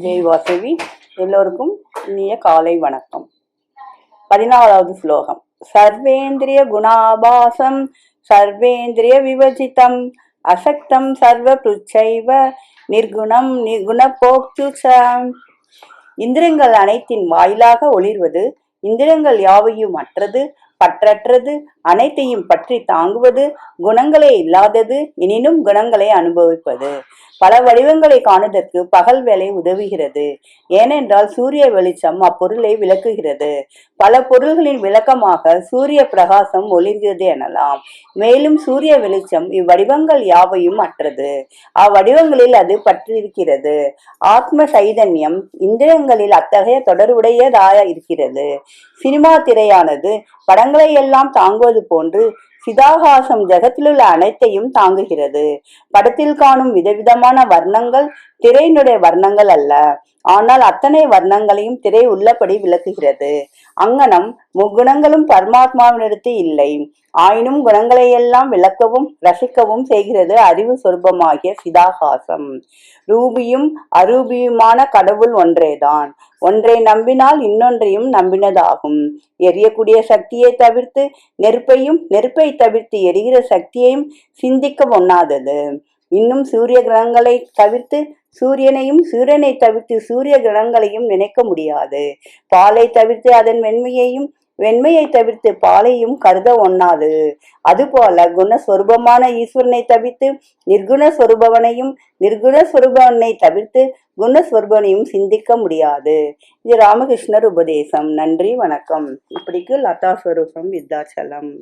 ஜெய் வாசவி. எல்லோருக்கும் இனிய காலை வணக்கம். 14வது ஸ்லோகம். சர்வேந்திரிய குணாபாசம் சர்வேந்திரிய விவஜிதம் அசக்தம் சர்வ புச்சைவ நிர்குணம் நிர்குண போக்துச. இந்திரங்கள் அனைத்தின் வாயிலாக ஒளிர்வது, இந்திரங்கள் யாவையும் அற்றது, பற்றற்றது, அனைத்தையும் பற்றி தாங்குவது, குணங்களே இல்லாதது, எனினும் குணங்களை அனுபவிப்பது. பல வடிவங்களை காணுதற்கு பகல் வேலை உதவுகிறது. ஏனென்றால் சூரிய வெளிச்சம் அப்பொருளை விளக்குகிறது. பல பொருள்களின் விளக்கமாக சூரிய பிரகாசம் ஒளிர்கிறது எனலாம். மேலும் சூரிய வெளிச்சம் இவ்வடிவங்கள் யாவையும் அற்றது, அவ்வடிவங்களில் அது பற்றிருக்கிறது. ஆத்ம சைதன்யம் இந்திரங்களில் அத்தகைய தொடர்புடையதாக இருக்கிறது. சினிமா திரையானது படங்களை எல்லாம் தாங்குவது போன்று சிதாகாசம் ஜகத்திலுள்ள அனைத்தையும் தாங்குகிறது. படத்தில் காணும் விதவிதமான வர்ணங்கள் திரையினுடைய வர்ணங்கள் அல்ல, ஆனால் அத்தனை வர்ணங்களையும் திரை உள்ளபடி விளக்குகிறது. அங்கனம் முக்குணங்களும் பரமாத்மாவினிடத்து இல்லை. ஆயினும் குணங்களை எல்லாம் விளக்கவும் ரசிக்கவும் செய்கிறது அறிவு சொரூபமாகிய சிதாகாசம். ரூபியும் அரூபியுமான கடவுள் ஒன்றேதான். ஒன்றை நம்பினால் இன்னொன்றையும் நம்பினதாகும். எரியக்கூடிய சக்தியை தவிர்த்து நெருப்பையும், நெருப்பை தவிர்த்து எரிகிற சக்தியையும் சிந்திக்க ஒண்ணாதது. இன்னும் சூரிய கிரகங்களை தவிர்த்து சூரியனையும், சூரியனை தவிர்த்து சூரிய கிரகங்களையும் நினைக்க முடியாது. பாலை தவிர்த்து அதன் வெண்மையையும், வெண்மையை தவிர்த்து பாலையும் கருத ஒண்ணாது. அதுபோல குணஸ்வரூபமான ஈஸ்வரனை தவிர்த்து நிர்குணஸ்வரூபவனையும், நிர்குணஸ்வரூபவனை தவிர்த்து குணஸ்வரூபனையும் சிந்திக்க முடியாது. இது ராமகிருஷ்ணர் உபதேசம். நன்றி, வணக்கம். இப்படிக்கு லதா ஸ்வரூபம் விருத்தாச்சலம்.